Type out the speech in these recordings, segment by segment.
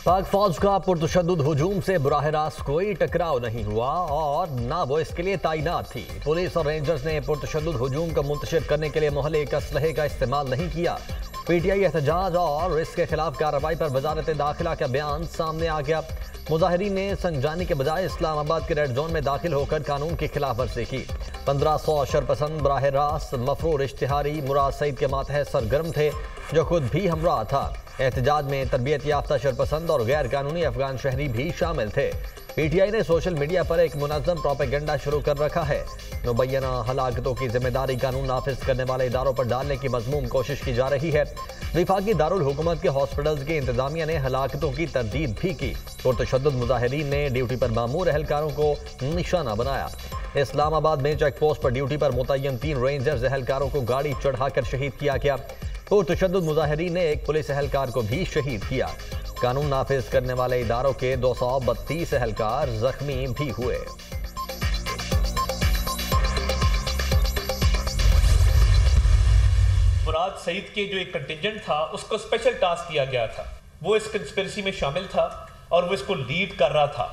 पाक फौज का पुरतशद्दुद हुजूम से बराह रास्त कोई टकराव नहीं हुआ और ना वो इसके लिए तैनात थी। पुलिस और रेंजर्स ने पुरतशद्दुद हुजूम को मुंतशिर करने के लिए मुहल्लिक असलहे का इस्तेमाल नहीं किया। पीटीआई एहतजाज और इसके खिलाफ कार्रवाई पर वजारत दाखिला का बयान सामने आ गया। मुजाहिरीन ने संजानी के बजाय इस्लामाबाद के रेड जोन में दाखिल होकर कानून की खिलाफ वर्जी की। 1500 शरपसंद बराह रास्त मफरूर इश्तिहारी मुराद सईद के मातहत सरगर्म थे, जो खुद भी हमरा था। एहतजाज में तरबियत याफ्ता शरपसंद और गैर कानूनी अफगान शहरी भी शामिल थे। पीटीआई ने सोशल मीडिया पर एक मुनज़्ज़म प्रोपेगेंडा शुरू कर रखा है। मुबैना हलाकतों की जिम्मेदारी कानून नाफिज करने वाले इदारों पर डालने की मज़मूम कोशिश की जा रही है। विफाकी दारुल हुकूमत के हॉस्पिटल्स की इंतजामिया ने हलाकतों की तरदीद भी की। पुरतशद्दुद मुजाहिरीन ने ड्यूटी पर मामूर एहलकारों को निशाना बनाया। इस्लामाबाद में चेक पोस्ट पर ड्यूटी पर मुतय्यन 3 रेंजर्स एहलकारों को गाड़ी चढ़ाकर शहीद किया गया। पुरतशद्दुद मुजाहिरीन ने एक पुलिस एहलकार को भी शहीद किया। कानून नाफिज करने वाले इदारों के 232 एहलकार जख्मी भी हुए। मुराद सईद के जो एक कंटिंजेंट था उसको स्पेशल टास्क दिया गया था, वो इस कंस्पिरेसी में शामिल था और वो इसको लीड कर रहा था।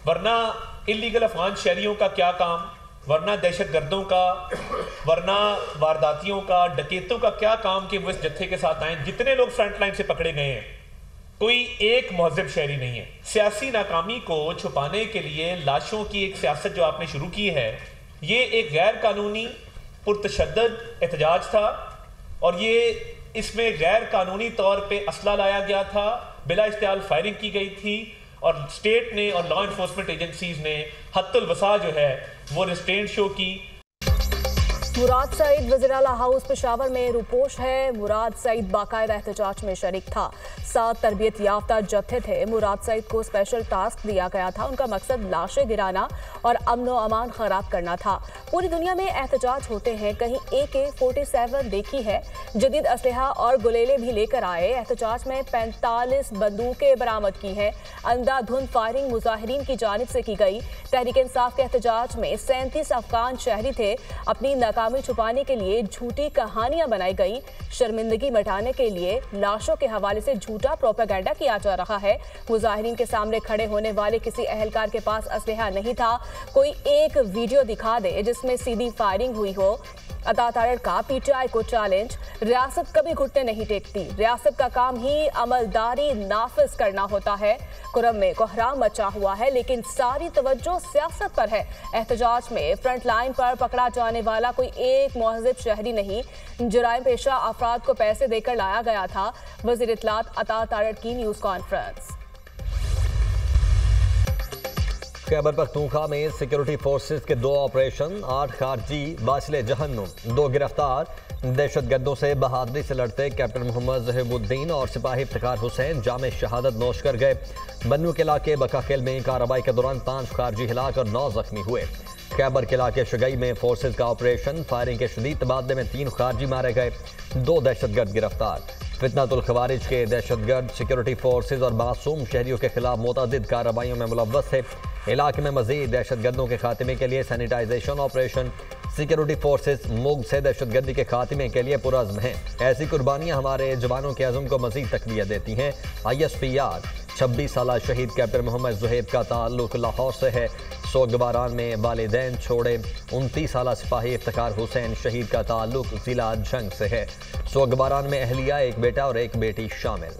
वरना इलीगल अफगान शहरियों का क्या काम, वरना दहशतगर्दों का, वरना वारदातियों का, डकैतों का क्या काम कि वो इस जत्थे के साथ आए। जितने लोग फ्रंट लाइन से पकड़े गए हैं, कोई एक महज़िब शहरी नहीं है। सियासी नाकामी को छुपाने के लिए लाशों की एक सियासत जो आपने शुरू की है, ये एक गैर कानूनी पुरतशद्दुद एहतजाज था और ये इसमें गैर कानूनी तौर पे असला लाया गया था, बिला इस्तेमाल फायरिंग की गई थी और स्टेट ने और लॉ इन्फोर्समेंट एजेंसीज ने हद्दुल वसा जो है वो रिस्ट्रेंट शो की। मुराद सईद वज़ीर आला हाउस पेशावर में रूपोश है। मुराद सईद बाकायदा एहतजाज में शरीक था। 7 तरबियत याफ्ता जत्थे थे। मुराद सईद को स्पेशल टास्क दिया गया था। उनका मकसद लाशें गिराना और अमन व अमान खराब करना था। पूरी दुनिया में एहतजाज होते हैं, कहीं AK-47 देखी है। जदीद असलहा और गुलेले भी लेकर आए। एहतजाज में 45 बंदूकें बरामद की हैं। अंधाधुंध फायरिंग मुजाहिरीन की जानिब से की गई। तहरीक इंसाफ के एहतजाज में 37 अफगान शहरी थे। अपनी नाकामी छुपाने के लिए झूठी कहानियां बनाई गई। शर्मिंदगी मिटाने के लिए लाशों के हवाले से झूठा प्रोपेगेंडा किया जा रहा है। मुजाहिरीन के सामने खड़े होने वाले किसी एहलकार के पास असलहा नहीं था। कोई एक वीडियो दिखा दे जिसमें सीधी फायरिंग हुई हो। अता तारड़ का पीटीआई को चैलेंज। रियासत कभी घुटने नहीं टेकती। रियासत का काम ही अमलदारी नाफिज करना होता है। कुरम में कोहराम मचा हुआ है, लेकिन सारी तवज्जो सियासत पर है। एहतजाज में फ्रंट लाइन पर पकड़ा जाने वाला कोई एक महज़िब शहरी नहीं, जुराइम पेशा अफराद को पैसे देकर लाया गया था। वज़ीर इत्तलात अता तारड़ की न्यूज़ कॉन्फ्रेंस। खैबर पख्तूनख्वा में सिक्योरिटी फोर्सेस के 2 ऑपरेशन, 8 खारजी बासिले जहन्नुम, 2 गिरफ्तार। दहशतगर्दों से बहादुरी से लड़ते कैप्टन मोहम्मद ज़हीबुद्दीन और सिपाही इफ्तिखार हुसैन जामे शहादत नोश कर गए। बन्नू के इलाके बकाखेल में कार्रवाई के दौरान 5 खारजी हिलाक और 9 जख्मी हुए। खैबर के इलाके शगई में फोर्सेज का ऑपरेशन, फायरिंग के शदीद तबादले में 3 खारजी मारे गए, 2 दहशतगर्द गिरफ्तार। फितनातुल खवारिज के दहशतगर्द सिक्योरिटी फोर्सेज और मासूम शहरियों के खिलाफ मुतअद्दिद कार्रवाइयों में मुलव्वस थे। इलाके में मजीद दहशतगर्दों के खात्मे के लिए सैनिटाइजेशन ऑपरेशन। सिक्योरिटी फोर्सेस मुल्क से दहशतगर्दी के खात्मे के लिए पुरअज़्म हैं। ऐसी कुर्बानियाँ हमारे जवानों के अज़्म को मजीद तक़वियत देती हैं। ISPR 26 साला शहीद कैप्टन मोहम्मद ज़ुहैब का ताल्लुक लाहौर से है। सोगवारान में वालिदैन छोड़े 29 साला सिपाही इफ्तिखार हुसैन शहीद का ताल्लुक जिला जंग से है। सोगवारान में अहलिया, एक बेटा और एक बेटी शामिल।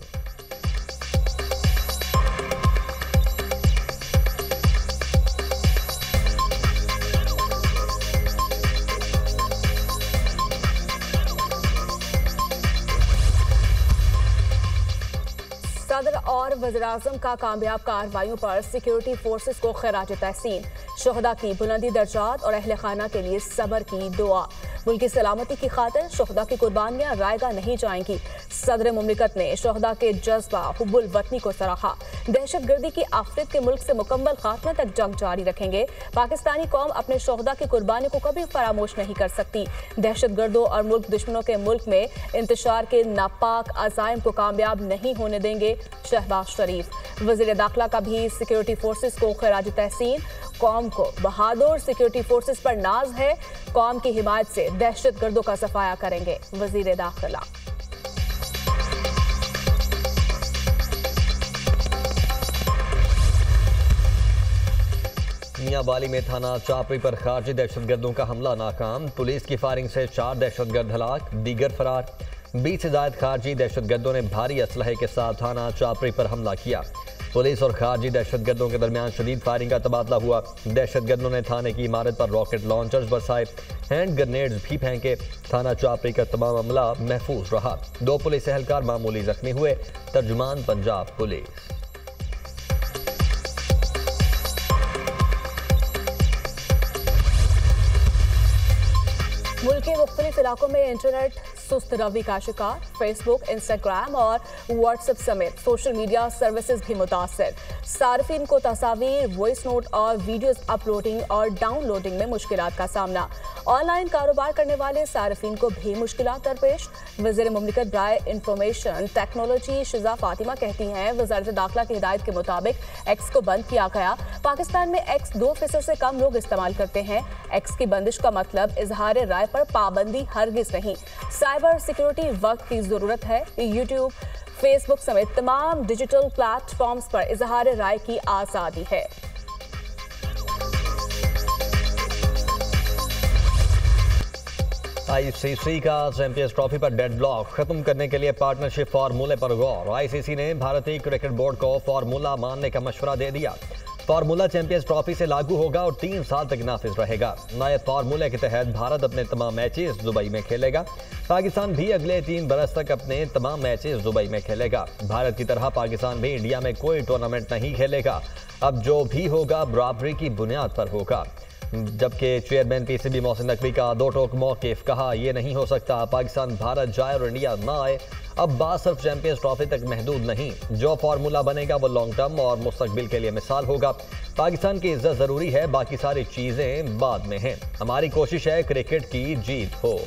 सदर और वज़ीर-ए-आज़म का कामयाब कार्रवाइयों पर सिक्योरिटी फोर्सेस को खिराज तहसीन। शुहदा की बुलंदी दर्जात और अहले खाना के लिए सब्र की दुआ। मुल्क की सलामती की खातिर शुहदा की कुर्बानियां रायगा नहीं जाएंगी। सदर मुमलिकत ने शुहदा के जज्बा हुब्बुल वतनी को सराहा। दहशत गर्दी की आफत के मुल्क से मुकम्मल खात्मे तक जंग जारी रखेंगे। पाकिस्तानी कौम अपने शुहदा की कुर्बानी को कभी फरामोश नहीं कर सकती। दहशत गर्दों और मुल्क दुश्मनों के मुल्क में इंतशार के नापाक अज़ाइम को कामयाब नहीं होने देंगे। शहबाज शरीफ। वज़ीर दाखिला का भी सिक्योरिटी फोर्सेस को खिराज तहसीन। कौम को बहादुर सिक्योरिटी फोर्सेस पर नाज है। कौम की हिमायत से दहशत गर्दों का सफाया करेंगे वज़ीर दाखिला। मियांवाली में थाना चापरी पर खारजी दहशतगर्दों का हमला नाकाम। पुलिस की फायरिंग से 4 दहशतगर्द हलाक, दीगर फरार। 20 से ज्यादा खारजी दहशतगर्दों ने भारी असलहे के साथ थाना चापरी पर हमला किया। पुलिस और खारजी दहशतगर्दों के दरमियान शदीद फायरिंग का तबादला हुआ। दहशतगर्दों ने थाने की इमारत पर रॉकेट लॉन्चर्स बरसाए, हैंड ग्रेनेड्स भी फेंके। थाना चापरी का तमाम अमला महफूज रहा। 2 पुलिस एहलकार मामूली जख्मी हुए। तर्जुमान पंजाब पुलिस। मुल्क के मुख्तलिफ इलाकों में इंटरनेट सुस्त रवि का शिकार। फेसबुक, इंस्टाग्राम और व्हाट्सएप समेत सोशल मीडिया सर्विसेज भी मुतासर। सार्फिन को तस्वीर, वॉइस नोट और वीडियोस अपलोडिंग और डाउनलोडिंग में मुश्किलात का सामना। ऑनलाइन कारोबार करने वाले सार्फिन को भी मुश्किलात दरपेश। वज़ीर मुमलिकत बराए इंफॉर्मेशन टेक्नोलॉजी शिजा फातिमा कहती हैं, वज़ारत दाखिला की हिदायत के मुताबिक एक्स को बंद किया गया। पाकिस्तान में एक्स 2% से कम लोग इस्तेमाल करते हैं। एक्स की बंदिश का मतलब इजहार राय पर पाबंदी हरगिज नहीं, साइबर सिक्योरिटी वक्त की जरूरत है। यूट्यूब, फेसबुक समेत तमाम डिजिटल प्लेटफॉर्म्स पर इजहार राय की आजादी है। आईसीसी का चैंपियंस ट्रॉफी पर डेडलॉक खत्म करने के लिए पार्टनरशिप फार्मूले पर गौर। आईसीसी ने भारतीय क्रिकेट बोर्ड को फार्मूला मानने का मशवरा दे दिया। फार्मूला चैंपियंस ट्रॉफी से लागू होगा और 3 साल तक नाफिज रहेगा। नए फार्मूले के तहत भारत अपने तमाम मैचेस दुबई में खेलेगा। पाकिस्तान भी अगले 3 बरस तक अपने तमाम मैचेस दुबई में खेलेगा। भारत की तरह पाकिस्तान भी इंडिया में कोई टूर्नामेंट नहीं खेलेगा। अब जो भी होगा बराबरी की बुनियाद पर होगा। जबकि चेयरमैन पीसीबी मोहसिन नकवी का 2 टोक मौक़िफ़, कहा यह नहीं हो सकता पाकिस्तान भारत जाए और इंडिया ना आए। अब बात सिर्फ चैंपियंस ट्रॉफी तक महदूद नहीं, जो फार्मूला बनेगा वो लॉन्ग टर्म और मुस्तकबिल के लिए मिसाल होगा। पाकिस्तान की इज्जत ज़रूरी है, बाकी सारी चीज़ें बाद में हैं। हमारी कोशिश है क्रिकेट की जीत हो।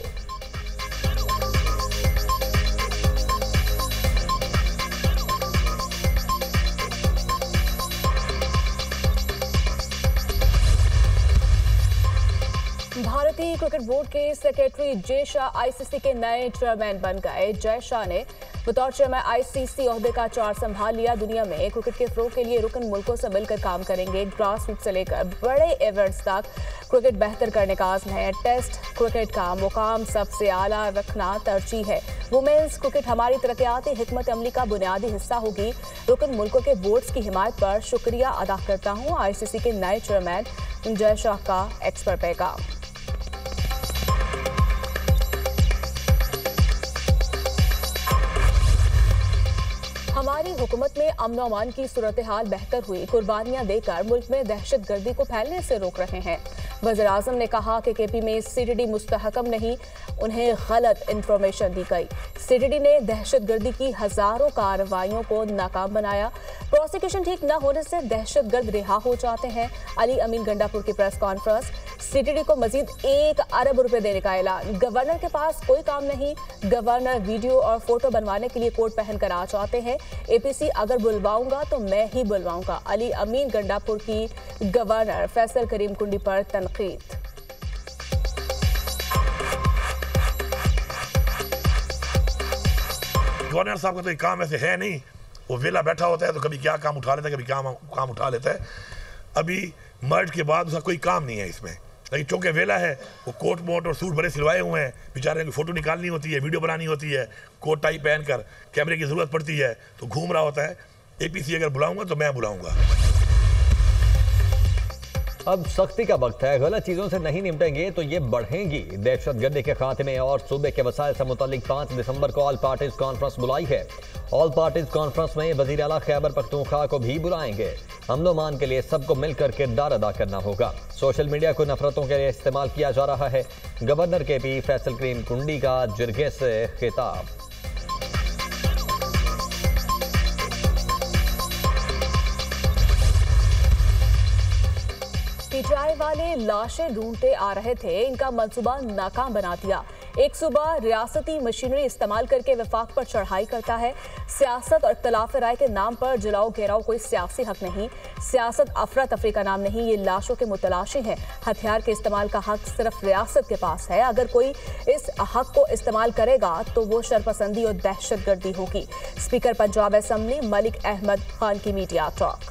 भारतीय क्रिकेट बोर्ड के सेक्रेटरी जय शाह आईसीसी के नए चेयरमैन बन गए। जय शाह ने बतौर चेयरमैन आईसीसी ओहदे का चार्ज संभाल लिया। दुनिया में क्रिकेट के फ़रोग़ के लिए रुकन मुल्कों से मिलकर काम करेंगे। ग्रास रूट से लेकर बड़े इवेंट्स तक क्रिकेट बेहतर करने का आज़म है। टेस्ट क्रिकेट का मुकाम सबसे आला रखना तरजीह है। वुमेन्स क्रिकेट हमारी तरक्याती हिकमत अमली का बुनियादी हिस्सा होगी। रुकन मुल्कों के बोर्ड्स की हिमायत पर शुक्रिया अदा करता हूँ। आईसीसी के नए चेयरमैन जय शाह का एक्स पर पैगाम। हमारी हुकूमत में अमन और अमान की सूरत हाल बेहतर हुई। कुर्बानियां देकर मुल्क में दहशत गर्दी को फैलने से रोक रहे हैं। वज़ीर आज़म ने कहा कि केपी में सीटीडी मुस्तहकम नहीं, उन्हें गलत इंफॉर्मेशन दी गई। सीटीडी ने दहशत गर्दी की हजारों कार्रवाइयों को नाकाम बनाया। प्रोसिक्यूशन ठीक न होने से दहशत गर्द रिहा हो जाते हैं। अली अमीन गंडापुर की प्रेस कॉन्फ्रेंस। सीटीडी को मजीद 1 अरब रुपए देने का ऐलान। गवर्नर के पास कोई काम नहीं। गवर्नर वीडियो और फोटो बनवाने के लिए कोट पहन कर आ जाते हैं। एपीसी अगर बुलवाऊंगा तो मैं ही बुलवाऊंगा। अली अमीन गंडापुर की गवर्नर फैसल करीम कुंडी पर तनकीद। गवर्नर साहब का तो काम ऐसे है नहीं, वो वेला बैठा होता है तो कभी क्या काम उठा लेता है, कभी काम उठा लेता है। अभी मर्ज के बाद उसका कोई काम नहीं है इसमें, लेकिन चूंकि वेला है वो कोट मोट और सूट बड़े सिलवाए हुए हैं। बेचारे की फ़ोटो निकालनी होती है, वीडियो बनानी होती है, कोट टाई पहन कर कैमरे की ज़रूरत पड़ती है तो घूम रहा होता है। एपीसी अगर बुलाऊंगा तो मैं बुलाऊंगा। अब सख्ती का वक्त है। गलत चीज़ों से नहीं निपटेंगे तो ये बढ़ेंगी। दहशतगर्दी के खात्मे और सूबे के वसाइल से मुतालिक 5 दिसंबर को ऑल पार्टीज कॉन्फ्रेंस बुलाई है। ऑल पार्टीज कॉन्फ्रेंस में वज़ीर आला खैबर पख्तूनख्वा को भी बुलाएंगे। अमन व अमान के लिए सबको मिलकर किरदार अदा करना होगा। सोशल मीडिया को नफरतों के लिए इस्तेमाल किया जा रहा है। गवर्नर के पी फैसल करीम कुंडी का जिरगे से खिताब। पीटीआई वाले लाशें ढूंढते आ रहे थे, इनका मंसूबा नाकाम बना दिया। एक सूबा रियासती मशीनरी इस्तेमाल करके वफाक पर चढ़ाई करता है। सियासत और इख्तलाफ राय के नाम पर जलाओ घेराव कोई सियासी हक नहीं। सियासत अफरा तफरी का नाम नहीं, ये लाशों के मुतलाशी हैं। हथियार के इस्तेमाल का हक सिर्फ रियासत के पास है। अगर कोई इस हक को इस्तेमाल करेगा तो वो शरपसंदी और दहशत गर्दी होगी। स्पीकर पंजाब असम्बली मलिक अहमद खान की मीडिया टॉक।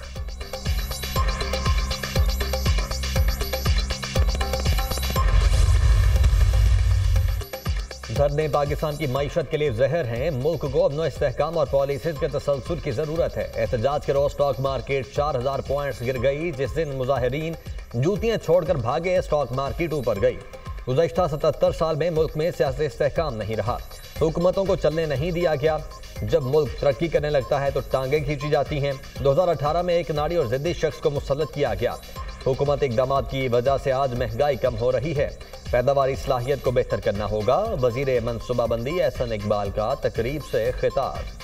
धरने पाकिस्तान की मईशत के लिए जहर हैं। मुल्क को अमन इस्तेहकाम और पॉलिसीज के तसलसल की जरूरत है। एहतजाज के रोज स्टॉक मार्केट 4000 पॉइंट्स गिर गई। जिस दिन मुजाहिरीन जूतियां छोड़कर भागे, स्टॉक मार्केट ऊपर गई। गुज़श्ता 77 साल में मुल्क में सियासी इस्तेहकाम नहीं रहा। हुकूमतों को चलने नहीं दिया गया। जब मुल्क तरक्की करने लगता है तो टांगें खींची जाती हैं। 2018 में एक नाड़ी और जिद्दी शख्स को मुसल्लत किया गया। हुकूमत इक़दामात की वजह से आज महंगाई कम हो रही है। पैदावारी सलाहियत को बेहतर करना होगा। वज़ीर मनसूबाबंदी एहसन इकबाल का तकरीब से खिताब।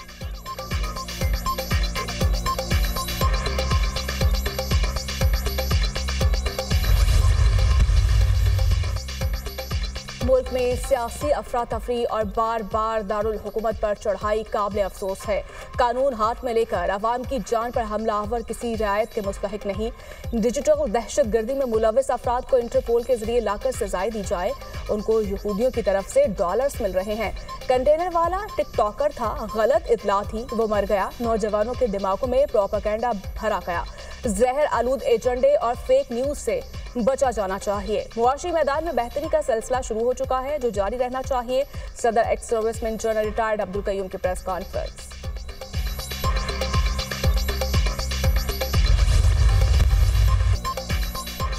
मुल्क में सियासी अफरा तफरी और बार बार दारुल हुकूमत पर चढ़ाई काबिल अफसोस है। कानून हाथ में लेकर अवाम की जान पर हमलावर किसी रियायत के मुस्तहिक नहीं। डिजिटल दहशत गर्दी में मुलविस अफराद को इंटरपोल के जरिए लाकर सजाएं दी जाए। उनको यहूदियों की तरफ से डॉलर्स मिल रहे हैं। कंटेनर वाला टिकटॉकर था, गलत इतला थी, वो मर गया। नौजवानों के दिमागों में प्रोपेगेंडा भरा गया। जहर आलूद एजेंडे और फेक न्यूज से बचा जाना चाहिए। मुआशी मैदान में बेहतरी का सिलसिला शुरू हो चुका है, जो जारी रहना चाहिए। सदर ex serviceman general retired Abdul Qayyum की प्रेस कॉन्फ्रेंस।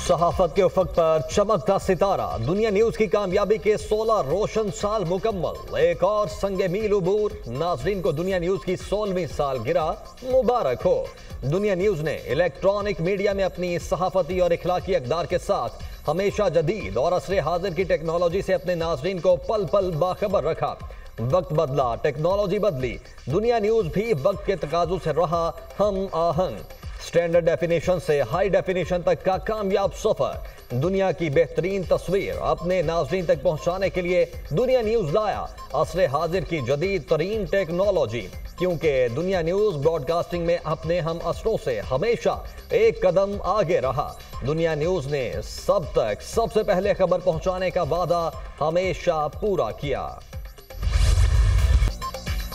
सहाफत के उफक पर चमकता सितारा। दुनिया न्यूज की कामयाबी के 16 रोशन साल मुकम्मल। एक और संगे मील उबूर। नाजरीन को दुनिया न्यूज की 16वीं सालगिरह मुबारक हो। दुनिया न्यूज ने इलेक्ट्रॉनिक मीडिया में अपनी सहाफती और इखलाकी अक़दार के साथ हमेशा जदीद और असरे हाजिर की टेक्नोलॉजी से अपने नाजरीन को पल पल बाखबर रखा। वक्त बदला, टेक्नोलॉजी बदली, दुनिया न्यूज भी वक्त के तकाजों से रहा हम आहंग। स्टैंडर्ड डेफिनेशन से हाई डेफिनेशन तक का कामयाब सफर। दुनिया की बेहतरीन तस्वीर अपने नाज़रीन तक पहुंचाने के लिए दुनिया न्यूज लाया असरे हाजिर की जदीद तरीन टेक्नोलॉजी। क्योंकि दुनिया न्यूज ब्रॉडकास्टिंग में अपने हम असरों से हमेशा एक कदम आगे रहा। दुनिया न्यूज ने सब तक सबसे पहले खबर पहुंचाने का वादा हमेशा पूरा किया।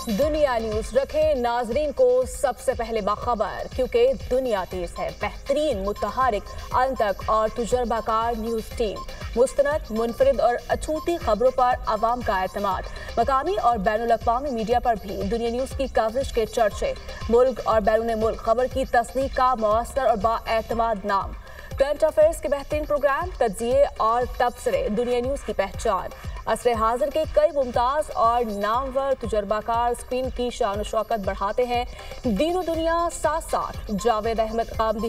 दुनिया न्यूज रखे नाजरीन को सबसे पहले बाखबर, क्योंकि दुनिया तेज है। बेहतरीन, मुतहरिक, अंतक और तजुर्बाकार न्यूज टीम। मुस्तनद, मुनफरिद और अछूती खबरों पर आवाम का एतमाद। मकामी और बैनुल-अक़वामी मीडिया पर भी दुनिया न्यूज की कवरेज के चर्चे। मुल्क और बैरून मुल्क खबर की तस्दीक का मौसर और बाएतमाद नाम। करंट अफेयर्स के बेहतरीन प्रोग्राम, तज्जिए और तबसरे दुनिया न्यूज की पहचान। असरे हाजिर के कई मुमताज और नामवर तजुर्बाकार स्क्रीन की शान शौकत बढ़ाते हैं। दीनो दुनिया साथ साथ। जावेद अहमद कामदी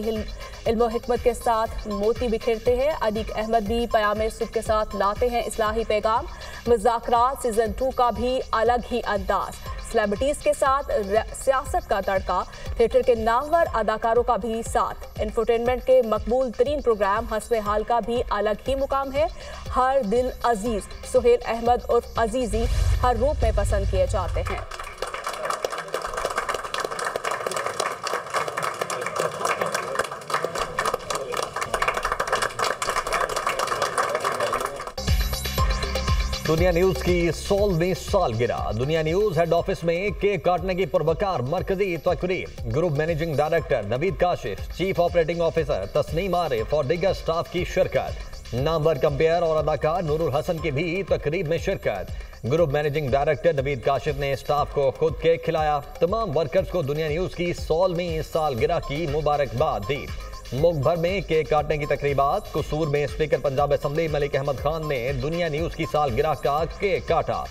इल्मो हिकमत के साथ मोती बिखेरते हैं। अदीक अहमद भी पयामे सुबह के साथ लाते हैं इस्लाही पैगाम। मुज़ाकरात सीजन 2 का भी अलग ही अंदाज। सेलिब्रिटीज के साथ सियासत का तड़का। थिएटर के नामवर अदाकारों का भी साथ। इंफोटेनमेंट के मकबूल तरीन प्रोग्राम हस्बे हाल का भी अलग ही मुकाम है। हर दिल अजीज सुहेल अहमद उर्फ अजीजी हर रूप में पसंद किए जाते हैं। दुनिया न्यूज की 16वीं सालगिरह। दुनिया न्यूज हेड ऑफिस में केक काटने की पुरवकार मरकजी तकरीब। Group managing director Naveed Kashif, chief operating officer Tasneem Arif और दीगर स्टाफ की शिरकत। नामवर कंपेयर और अदाकार नूरुल हसन की भी तकरीब में शिरकत। Group managing director Naveed Kashif ने स्टाफ को खुद केक खिलाया। तमाम वर्कर्स को दुनिया न्यूज की 16वीं सालगिरह की मुबारकबाद दी। मुल्क भर में केक काटने की तकरीबात। कसूर में स्पीकर पंजाब असम्बली मलिक अहमद खान ने दुनिया न्यूज की सालगिरह का केक काटा।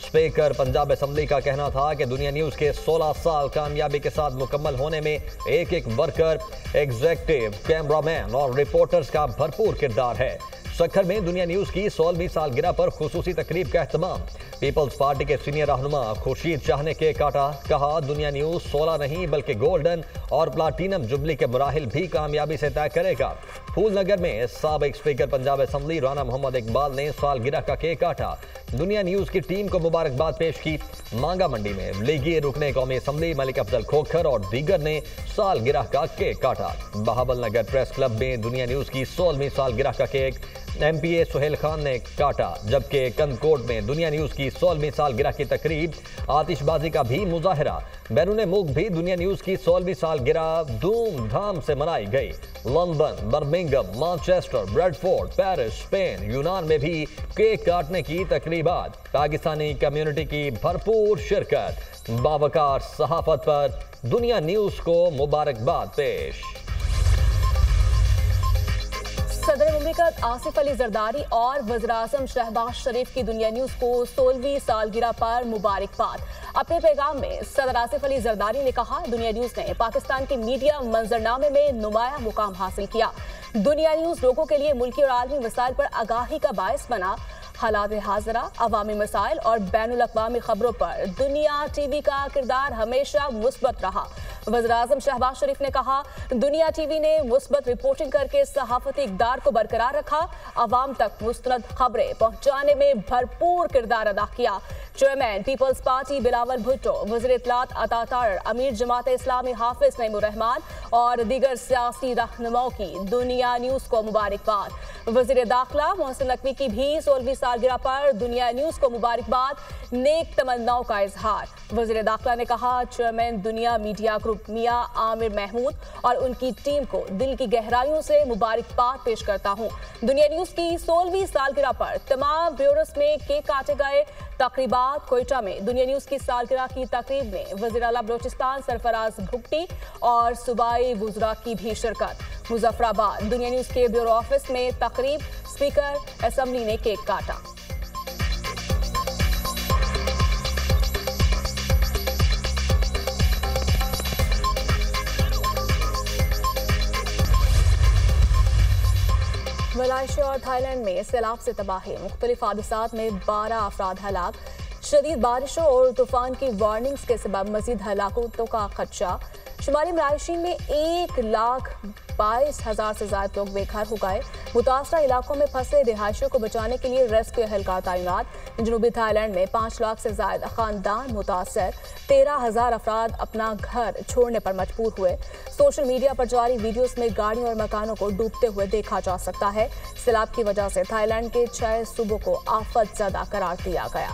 स्पीकर पंजाब असम्बली का कहना था कि दुनिया न्यूज के 16 साल कामयाबी के साथ मुकम्मल होने में एक एक वर्कर, एग्जीक्यूटिव, कैमरामैन और रिपोर्टर्स का भरपूर किरदार है। सखर में दुनिया न्यूज की 16वीं सालगिरह पर खुसूसी तकरीब का एहतमाम। पीपल्स पार्टी के सीनियर रहनुमा खुर्शीद शाह ने केक काटा। कहा, दुनिया न्यूज 16 नहीं बल्कि गोल्डन और प्लाटिनम जुबली के मराहिल भी कामयाबी से तय करेगा। फूलनगर में साबिक स्पीकर पंजाब असम्बली राना मोहम्मद इकबाल ने सालगिरह का केक काटा। दुनिया न्यूज की टीम को मुबारकबाद पेश की। मांगा मंडी में लीगी रुकने कौमी असम्बली मलिक अफजल खोखर और दीगर ने सालगिरह का केक काटा। बहावल नगर प्रेस क्लब में दुनिया न्यूज की 16वीं सालगिरह का केक। MPA सुहेल खान ने काटा, जबकि कंदकोट में दुनिया न्यूज की 16वीं सालगिरह की तकरीब, आतिशबाजी का भी मुजाहरा। बैरून मुल्क भी दुनिया न्यूज की 16वीं सालगिरह धूमधाम से मनाई गई। London, Birmingham, Manchester, Bradford, Paris, Spain, यूनान में भी केक काटने की तकरीबात। पाकिस्तानी कम्युनिटी की भरपूर शिरकत। बावकार सहाफत पर दुनिया न्यूज को मुबारकबाद पेश। सदर मुमलिकत आसिफ अली जरदारी और वज़ीर-ए-आज़म शहबाज शरीफ की दुनिया न्यूज को 16वीं सालगिरह पर मुबारकबाद। अपने पैगाम में सदर आसिफ अली जरदारी ने कहा, दुनिया न्यूज ने पाकिस्तान के मीडिया मंजरनामे में नुमाया मुकाम हासिल किया। दुनिया न्यूज लोगों के लिए मुल्की और आलमी मसाइल पर आगाही का बायस बना। हालात हाज़िरा, अवामी मसाइल और बैनुल-अक़वामी खबरों पर दुनिया टीवी का किरदार हमेशा मुस्बत रहा। वज़ीर-ए-आज़म शहबाज शरीफ ने कहा, दुनिया टीवी ने मुस्बत रिपोर्टिंग करके सहाफती इक़दार को बरकरार रखा, अवाम तक मुस्तनद खबरें पहुंचाने में भरपूर किरदार अदा किया। Chairman Peoples Party Bilawal Bhutto, वज़ीर इत्तलात अता तारर, अमीर जमात इस्लामी हाफिज नईमुर रहमान और दीगर सियासी रहनुमाओं की दुनिया न्यूज को मुबारकबाद। वज़ीर दाखिला मोहसिन नकवी की भी 16वीं सालगिरह पर दुनिया न्यूज को मुबारकबाद, नेक तमन्नाओं का इजहार। वज़ीर दाखिला ने कहा, चेयरमैन दुनिया मीडिया ग्रुप मियां आमिर महमूद और उनकी टीम को दिल की गहराइयों से मुबारकबाद पेश करता हूँ। दुनिया न्यूज की 16वीं सालगिरह पर तमाम ब्यूरोस में केक काटे गए। तकरीबात कोयटा में दुनिया न्यूज की सालगिरह की तकरीब में वज़ीर आला बलोचिस्तान सरफराज भुट्टी और सूबाई वुज़रा की भी शिरकत। मुजफ्फराबाद दुनिया न्यूज के ब्यूरो ऑफिस में तकरीब, स्पीकर असेंबली ने केक काटा। मलेशिया और थाईलैंड में सैलाब से तबाही, मुख्तलिफ हादसात में 12 अफराद हलाक। शदीद बारिशों और तूफान की वार्निंग्स के सबब मजीद हलाकतों का खदशा। शुमाली मलाइशीन में 1,22,000 से ज्यादा लोग बेघर हो गए। मुतासरा इलाकों में फंसे रिहायशियों को बचाने के लिए रेस्क्यू एहलकार तैनात। जनूबी थाईलैंड में 5 लाख से ज्यादा खानदान मुतासर, 13,000 अफराद अपना घर छोड़ने पर मजबूर हुए। सोशल मीडिया पर जारी वीडियोस में गाड़ियों और मकानों को डूबते हुए देखा जा सकता है। सैलाब की वजह से थाईलैंड के 6 सूबों को आफत ज़दा करार दिया गया।